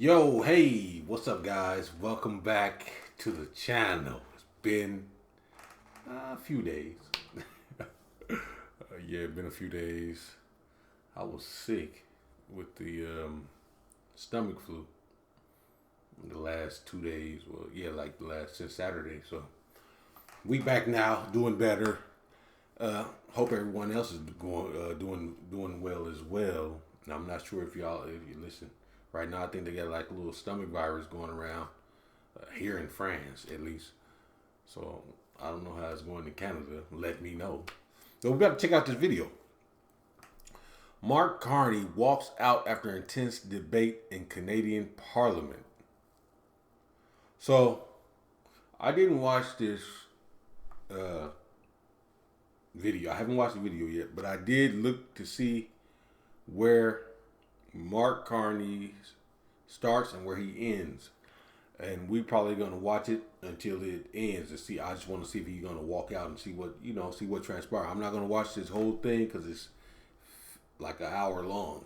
Yo, hey, what's up guys? Welcome back to the channel. It's been a few days. Yeah, it's been a few days. I was sick with the stomach flu the last 2 days. Well, yeah, like since Saturday. So we back now, doing better. Hope everyone else is doing well as well. Now, I'm not sure if you listen. Right now, I think they got like a little stomach virus going around here in France, at least. So I don't know how it's going in Canada. Let me know. So we got to check out this video. Mark Carney walks out after intense debate in Canadian Parliament. So I didn't watch this video. I haven't watched the video yet, but I did look to see where Mark Carney starts and where he ends, and we probably gonna watch it until it ends to see. I just want to see if he's gonna walk out and see what transpires. I'm not gonna watch this whole thing because it's like an hour long,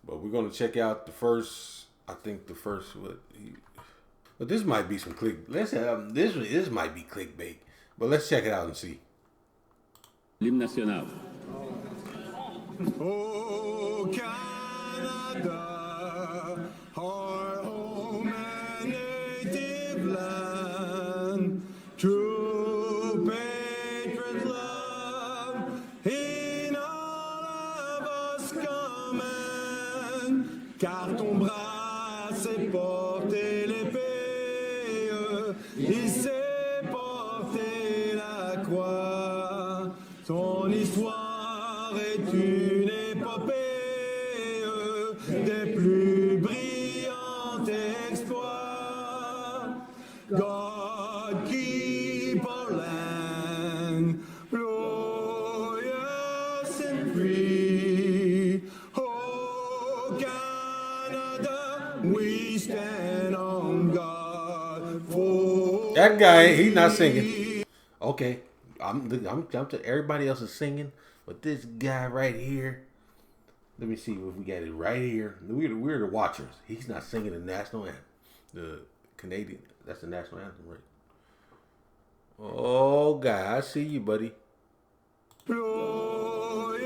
but we're gonna check out the first. I think the first but this might be some click. This might be clickbait, but let's check it out and see. L'hymne national. Oh, Canada, our home and native land, true patriot love in all of us common, car ton bras sait porter l'épée, il sait porter la croix, ton histoire est une épopée des plus brillants exploits. God keep our land glorious and free. Oh, Canada, we stand on God for That guy, he's not singing. Okay, everybody else is singing, but this guy right here. Let me see if we got it right here. We're the watchers. He's not singing the national anthem. The Canadian, that's the national anthem, right? Oh, God, I see you, buddy. glorious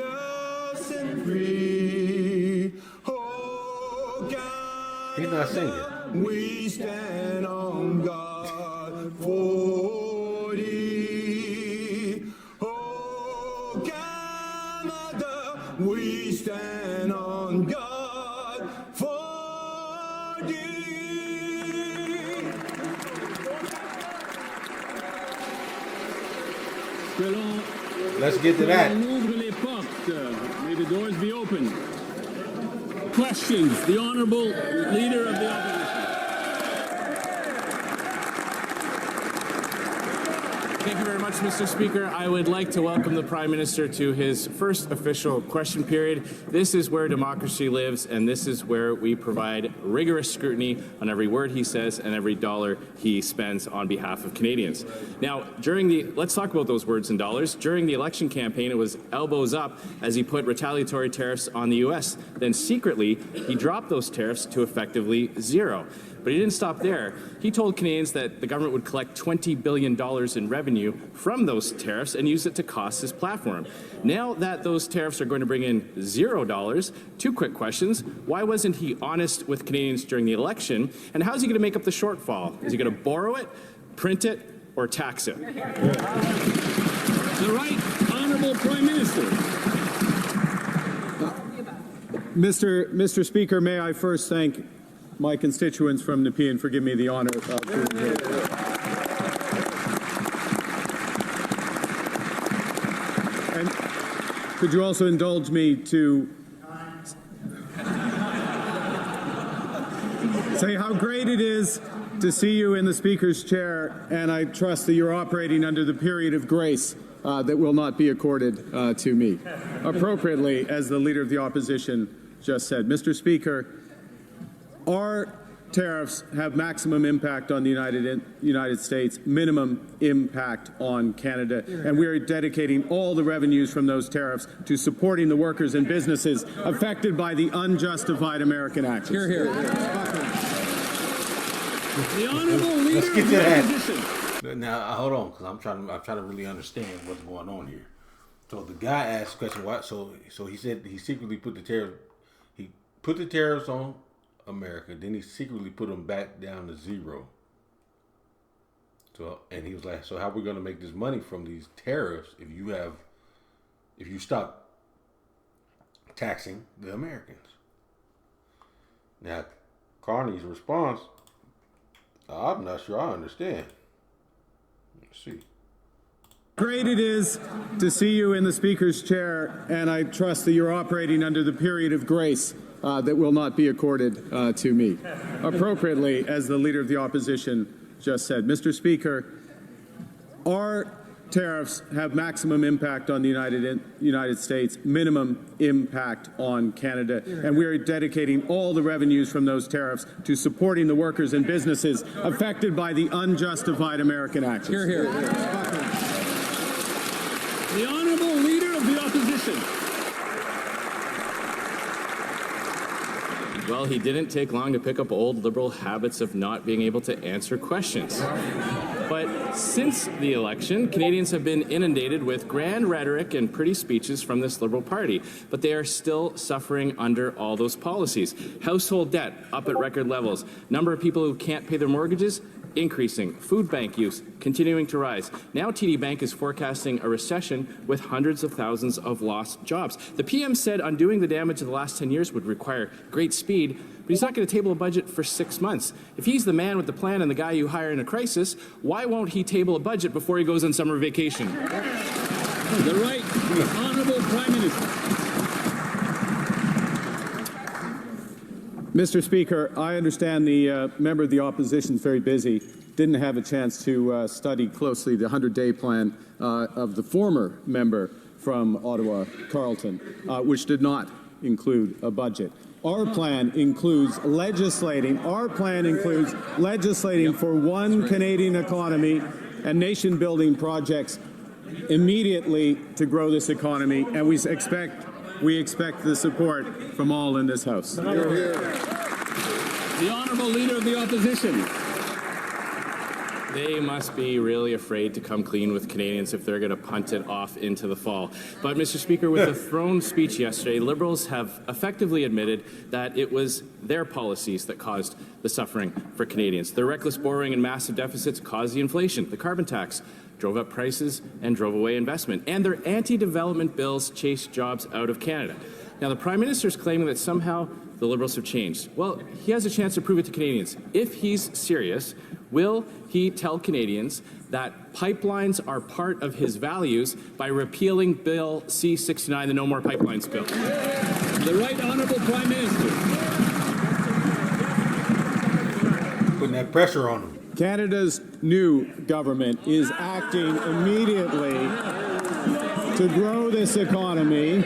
and free. Oh, God, He's not singing. we stand on God for thee. Oh, Canada, we stand on God for thee. Let's get to that. Ouvre les portes. May the doors be open. Questions. The Honorable Leader of the Opposition. Thank you very much, Mr. Speaker. I would like to welcome the Prime Minister to his first official question period. This is where democracy lives, and this is where we provide rigorous scrutiny on every word he says and every dollar he spends on behalf of Canadians. Now, let's talk about those words and dollars. During the election campaign, it was elbows up as he put retaliatory tariffs on the U.S. Then secretly, he dropped those tariffs to effectively zero. But he didn't stop there. He told Canadians that the government would collect $20 billion in revenue from those tariffs and use it to cost his platform. Now that those tariffs are going to bring in $0, two quick questions. Why wasn't he honest with Canadians during the election? And how's he going to make up the shortfall? Is he going to borrow it, print it, or tax it? The Right Honorable Prime Minister. Mr. Speaker, may I first thank my constituents from Nepean for giving me the honor of being here. And could you also indulge me to say how great it is to see you in the Speaker's chair, and I trust that you're operating under the period of grace that will not be accorded to me. Appropriately, as the Leader of the Opposition just said. Mr. Speaker, our tariffs have maximum impact on the United States, minimum impact on Canada, and we are dedicating all the revenues from those tariffs to supporting the workers and businesses affected by the unjustified American actions. Here, here. The honorable leader let's get of to the that. opposition. Now hold on, because I'm trying to really understand what's going on here. So the guy asked the question, why? So he said he secretly put the tariffs on America, then he secretly put them back down to zero. So, and he was like, so how are we going to make this money from these tariffs if you stop taxing the Americans? Now, Carney's response, I'm not sure I understand. Let's see. Great it is to see you in the Speaker's chair, and I trust that you're operating under the period of grace that will not be accorded to me. Appropriately, as the Leader of the Opposition just said. Mr. Speaker, our tariffs have maximum impact on the United States, minimum impact on Canada, and we are dedicating all the revenues from those tariffs to supporting the workers and businesses affected by the unjustified American actions. Hear, hear. The honorable leader of the opposition. Well, he didn't take long to pick up old Liberal habits of not being able to answer questions. But since the election, Canadians have been inundated with grand rhetoric and pretty speeches from this Liberal Party, but they are still suffering under all those policies. Household debt up at record levels, number of people who can't pay their mortgages increasing, food bank use continuing to rise. Now TD Bank is forecasting a recession with hundreds of thousands of lost jobs. The PM said undoing the damage of the last 10 years would require great speed, but he's not going to table a budget for 6 months. If he's the man with the plan and the guy you hire in a crisis, why won't he table a budget before he goes on summer vacation? The right honorable Prime Minister. Mr. Speaker, I understand the member of the opposition is very busy, didn't have a chance to study closely the 100-day plan of the former member from Ottawa, Carleton, which did not include a budget. Our plan includes legislating. Our plan includes legislating for one Canadian economy and nation-building projects immediately to grow this economy, and we expect the support from all in this House. The honorable leader of the opposition. They must be really afraid to come clean with Canadians if they're going to punt it off into the fall. But, Mr. Speaker, with the throne speech yesterday, Liberals have effectively admitted that it was their policies that caused the suffering for Canadians. Their reckless borrowing and massive deficits caused the inflation. The carbon tax drove up prices and drove away investment. And their anti-development bills chased jobs out of Canada. Now, the Prime Minister is claiming that somehow the Liberals have changed. Well, he has a chance to prove it to Canadians. If he's serious, will he tell Canadians that pipelines are part of his values by repealing Bill C-69, the No More Pipelines bill? The right honorable Prime Minister. Putting that pressure on them. Canada's new government is acting immediately to grow this economy.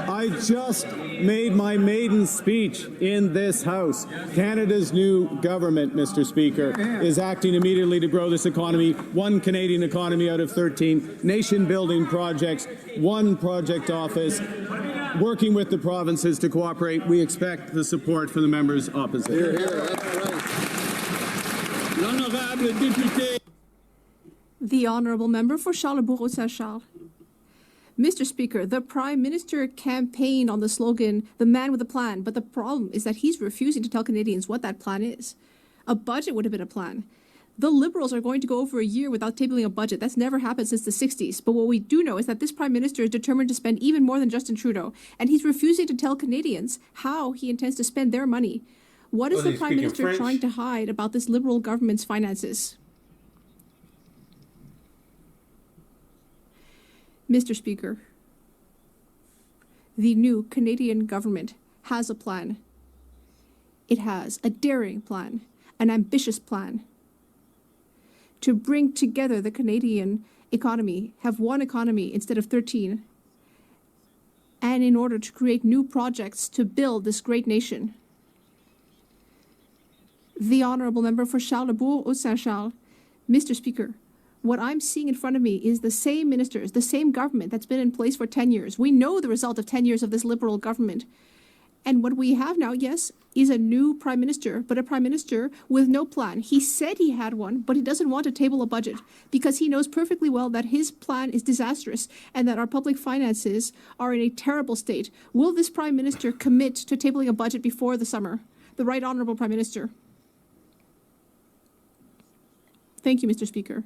I just made my maiden speech in this House. Canada's new government, Mr. Speaker, is acting immediately to grow this economy, one Canadian economy out of 13, nation-building projects, one project office, working with the provinces to cooperate. We expect the support from the members opposite. L'honorable député. The honourable member for Charlebourg-Saint-Charles. Mr. Speaker, the Prime Minister campaigned on the slogan, the man with a plan, but the problem is that he's refusing to tell Canadians what that plan is. A budget would have been a plan. The Liberals are going to go over a year without tabling a budget. That's never happened since the 60s. But what we do know is that this Prime Minister is determined to spend even more than Justin Trudeau, and he's refusing to tell Canadians how he intends to spend their money. What is the Prime Minister trying to hide about this Liberal government's finances? Mr. Speaker, the new Canadian government has a plan. It has a daring plan, an ambitious plan to bring together the Canadian economy, have one economy instead of 13, and in order to create new projects to build this great nation. The honourable member for Charlebourg-Saint-Charles. Mr. Speaker, what I'm seeing in front of me is the same ministers, the same government that's been in place for 10 years. We know the result of 10 years of this Liberal government. And what we have now, yes, is a new prime minister, but a prime minister with no plan. He said he had one, but he doesn't want to table a budget because he knows perfectly well that his plan is disastrous and that our public finances are in a terrible state. Will this prime minister commit to tabling a budget before the summer? The Right Honourable Prime Minister. Thank you, Mr. Speaker.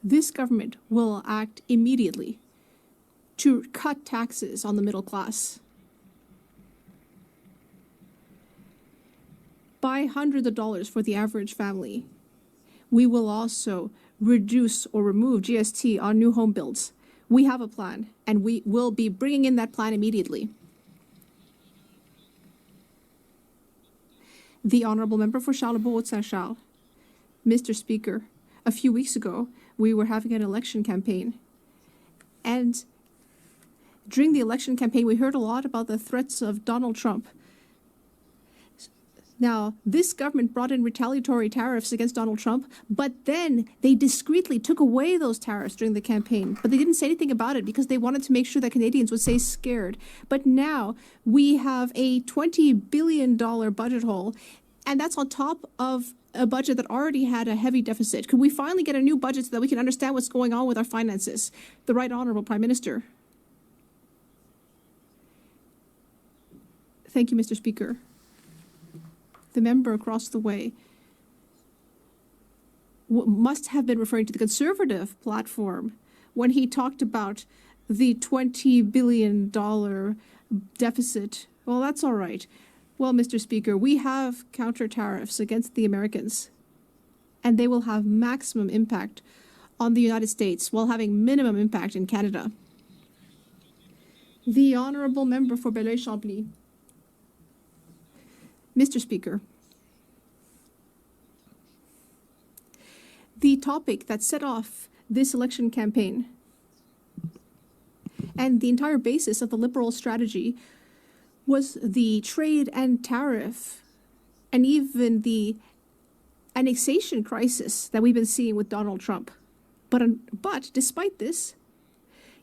This government will act immediately to cut taxes on the middle class by hundreds of dollars for the average family. We will also reduce or remove GST on new home builds. We have a plan, and we will be bringing in that plan immediately. The Honourable Member for Charlesbourg-Saint-Charles. Mr. Speaker, a few weeks ago, we were having an election campaign. And during the election campaign, we heard a lot about the threats of Donald Trump. Now, this government brought in retaliatory tariffs against Donald Trump, but then they discreetly took away those tariffs during the campaign. But they didn't say anything about it because they wanted to make sure that Canadians would stay scared. But now we have a $20 billion budget hole, and that's on top of a budget that already had a heavy deficit. Could we finally get a new budget so that we can understand what's going on with our finances? The Right Honourable Prime Minister. Thank you, Mr. Speaker. The member across the way must have been referring to the Conservative platform when he talked about the $20 billion deficit. Well, that's all right. Well, Mr. Speaker, we have counter tariffs against the Americans, and they will have maximum impact on the United States while having minimum impact in Canada. The Honourable Member for Belleuil-Chambly. Mr. Speaker, the topic that set off this election campaign and the entire basis of the Liberal strategy was the trade and tariff and even the annexation crisis that we've been seeing with Donald Trump. But despite this,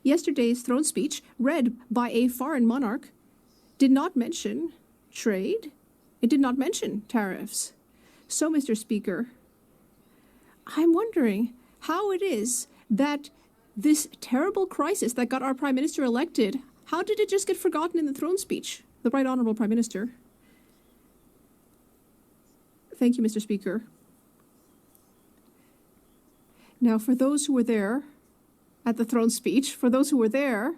yesterday's throne speech, read by a foreign monarch, did not mention trade. It did not mention tariffs. So, Mr. Speaker, I'm wondering how it is that this terrible crisis that got our Prime Minister elected, how did it just get forgotten in the throne speech? The Right Honourable Prime Minister. Thank you, Mr. Speaker. Now, for those who were there at the throne speech, for those who were there,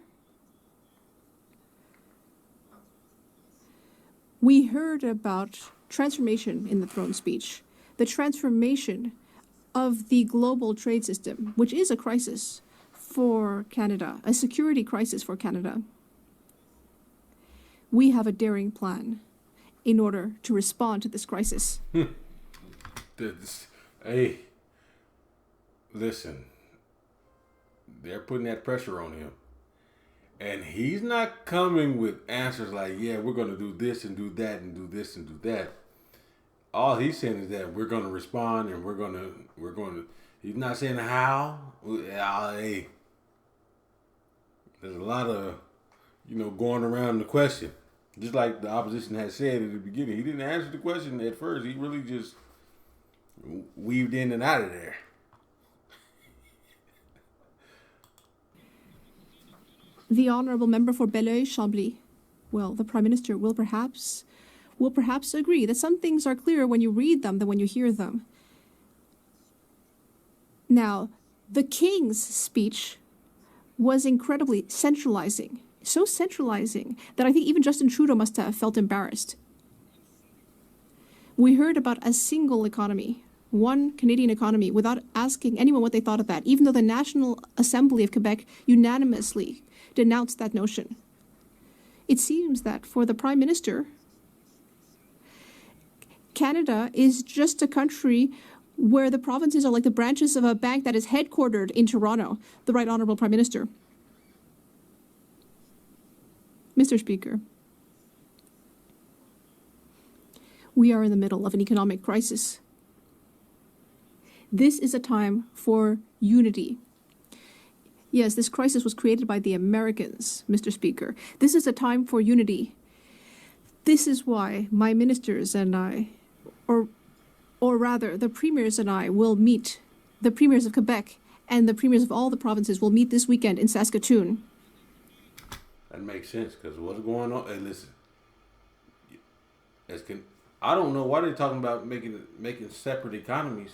we heard about transformation in the throne speech, the transformation of the global trade system, which is a crisis for Canada, a security crisis for Canada. We have a daring plan in order to respond to this crisis. Hey, listen, they're putting that pressure on him. And he's not coming with answers like, yeah, we're going to do this and do that and do this and do that. All he's saying is that we're going to respond and we're going to, he's not saying how. Hey, there's a lot of, going around the question. Just like the opposition had said at the beginning. He didn't answer the question at first. He really just weaved in and out of there. The Honourable Member for Belleuil-Chambly. Well, the Prime Minister will perhaps agree that some things are clearer when you read them than when you hear them. Now, the King's speech was incredibly centralizing, so centralizing that I think even Justin Trudeau must have felt embarrassed. We heard about a single economy, one Canadian economy, without asking anyone what they thought of that, even though the National Assembly of Quebec unanimously denounced that notion. It seems that for the Prime Minister, Canada is just a country where the provinces are like the branches of a bank that is headquartered in Toronto. The Right Honourable Prime Minister. Mr. Speaker, we are in the middle of an economic crisis. This is a time for unity. Yes, this crisis was created by the Americans, Mr. Speaker. This is a time for unity. This is why my ministers and I, or rather, the premiers and I will meet, the premiers of Quebec and the premiers of all the provinces will meet this weekend in Saskatoon. That makes sense, because what's going on? And listen, I don't know why they're talking about making separate economies.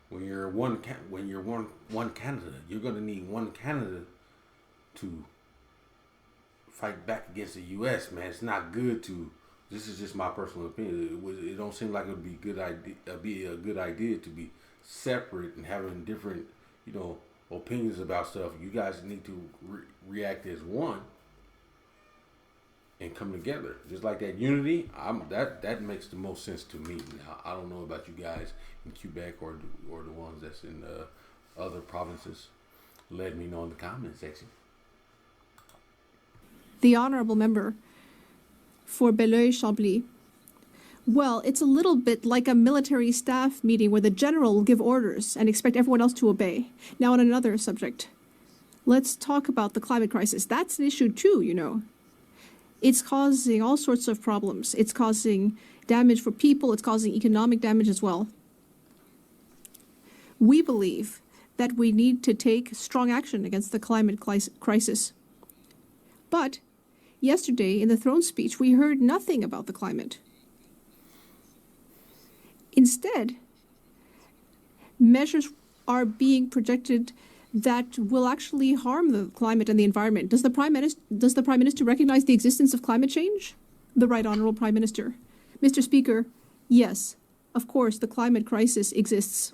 When you're one Canada, you're gonna need one Canada to fight back against the U.S. Man, it's not good to. This is just my personal opinion. It don't seem like it would be a good idea to be separate and having different, opinions about stuff. You guys need to react as one and come together. Just like that unity, that makes the most sense to me. Now, I don't know about you guys in Quebec or the ones that's in other provinces. Let me know in the comment section. The honourable member for Belleuil-Chambly. Well, it's a little bit like a military staff meeting where the general will give orders and expect everyone else to obey. Now, on another subject, let's talk about the climate crisis. That's an issue too, It's causing all sorts of problems. It's causing damage for people. It's causing economic damage as well. We believe that we need to take strong action against the climate crisis. But yesterday, in the throne speech, we heard nothing about the climate. Instead, measures are being projected that will actually harm the climate and the environment. Does the Prime Minister recognize the existence of climate change? The Right Honourable Prime Minister. Mr. Speaker, yes, of course, the climate crisis exists.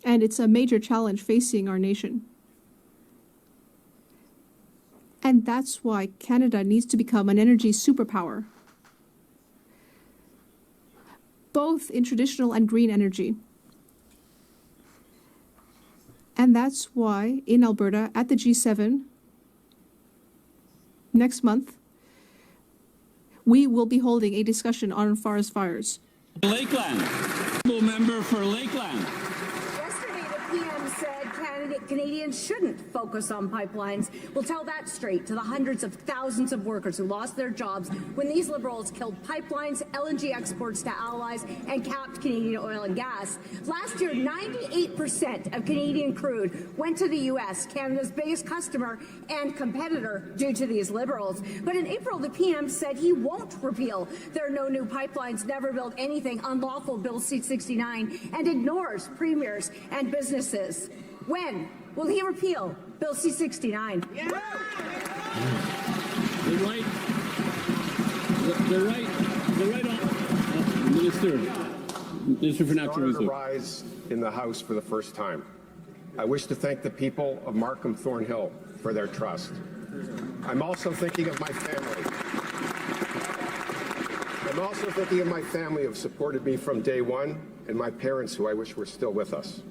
And it's a major challenge facing our nation. And that's why Canada needs to become an energy superpower, both in traditional and green energy. And that's why in Alberta at the G7 next month, we will be holding a discussion on forest fires. Lakeland. Member for Lakeland. Yesterday, the PM said Canadians shouldn't focus on pipelines. We'll tell that straight to the hundreds of thousands of workers who lost their jobs when these Liberals killed pipelines, LNG exports to allies, and capped Canadian oil and gas. Last year, 98% of Canadian crude went to the U.S., Canada's biggest customer and competitor due to these Liberals. But in April, the PM said he won't repeal their No New Pipelines, Never Build Anything unlawful Bill C-69 and ignores premiers and businesses. When will he repeal Bill C-69? The right Minister for Natural Resources. Rise in the House for the first time. I wish to thank the people of Markham Thornhill for their trust. I'm also thinking of my family. Who have supported me from day one, and my parents who I wish were still with us.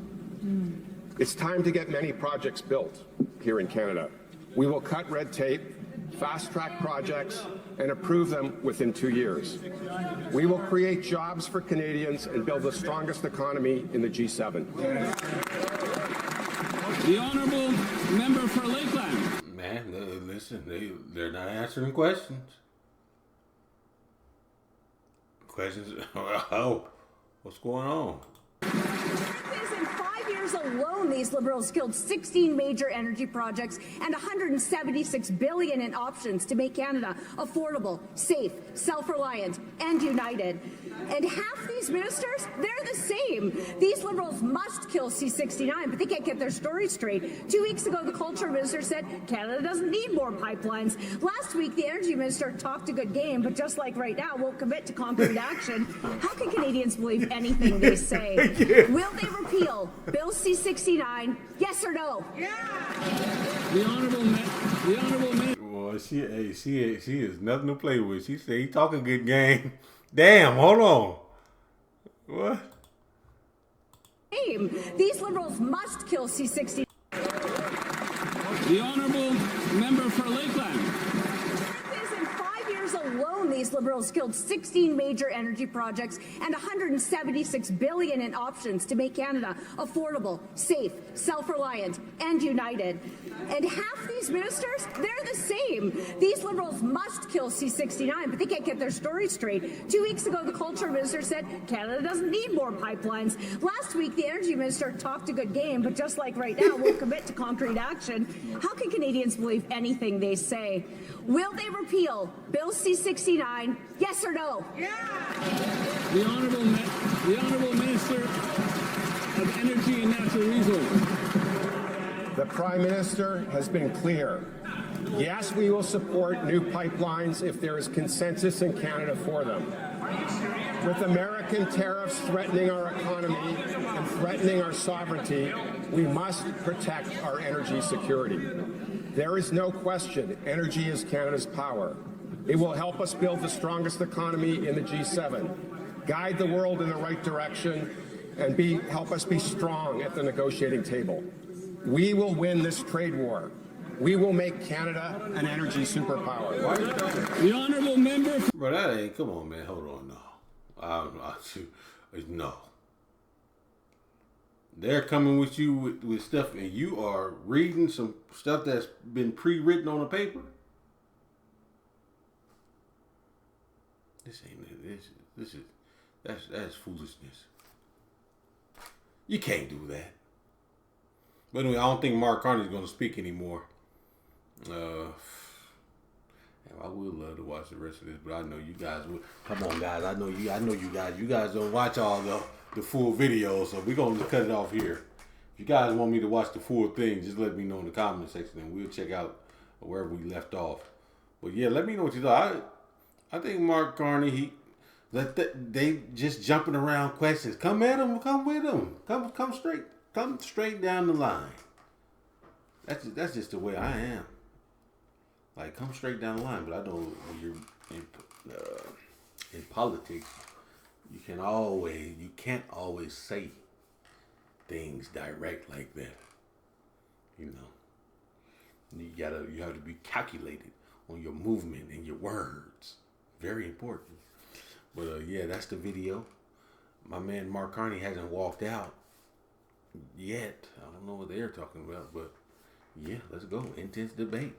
It's time to get many projects built here in Canada. We will cut red tape, fast-track projects, and approve them within 2 years. We will create jobs for Canadians and build the strongest economy in the G7. The honourable member for Lakeland. Man, listen, they're not answering questions. Oh, what's going on? Alone, these Liberals killed 16 major energy projects and $176 billion in options to make Canada affordable, safe, self-reliant, and united. And half these ministers, they're the same. These Liberals must kill C-69, but they can't get their story straight. 2 weeks ago, the Culture Minister said Canada doesn't need more pipelines. Last week, the Energy Minister talked a good game, but just like right now, won't commit to concrete action. How can Canadians believe anything they say? Will they repeal Bill C-69, yes or no? Yeah. The honourable minister. Well, she is nothing to play with. She said he talking good game. Damn, hold on. What? These Liberals must kill C-69. The honourable member for Lakeland. In 5 years alone, these Liberals killed 16 major energy projects and $176 billion in options to make Canada affordable, safe, self-reliant, and united. And half these ministers, they're the same. These Liberals must kill C-69, but they can't get their story straight. 2 weeks ago, the Culture Minister said Canada doesn't need more pipelines. Last week, the Energy Minister talked a good game, but just like right now, won't commit to concrete action. How can Canadians believe anything they say? Will they repeal Bill C-69? Yes or no? The Honourable Minister of Energy and Natural Resources. The Prime Minister has been clear. Yes, we will support new pipelines if there is consensus in Canada for them. With American tariffs threatening our economy and threatening our sovereignty, we must protect our energy security. There is no question energy is Canada's power. It will help us build the strongest economy in the G7, guide the world in the right direction, and help us be strong at the negotiating table. We will win this trade war. We will make Canada an energy superpower. The Honourable Member. Bro, that ain't, come on, man, hold on, no. No. They're coming with you with stuff, and you are reading some stuff that's been pre-written on a paper. That's foolishness. You can't do that. But anyway, I don't think Mark Carney's going to speak anymore. I would love to watch the rest of this, but I know you guys will. Come on, guys. I know you guys. You guys don't watch all the full videos, so we're going to cut it off here. If you guys want me to watch the full thing, just let me know in the comment section, and we'll check out wherever we left off. But yeah, let me know what you thought. I think Mark Carney, they just jumping around questions. Come at him. Come with him. Come straight down the line. That's just the way I am. Like, come straight down the line. But I know when you're in politics, you can't always say things direct like that. You know, you have to be calculated on your movement and your words. Very important. But yeah, that's the video. My man Mark Carney hasn't walked out yet. I don't know what they're talking about, but yeah, let's go. Intense debate.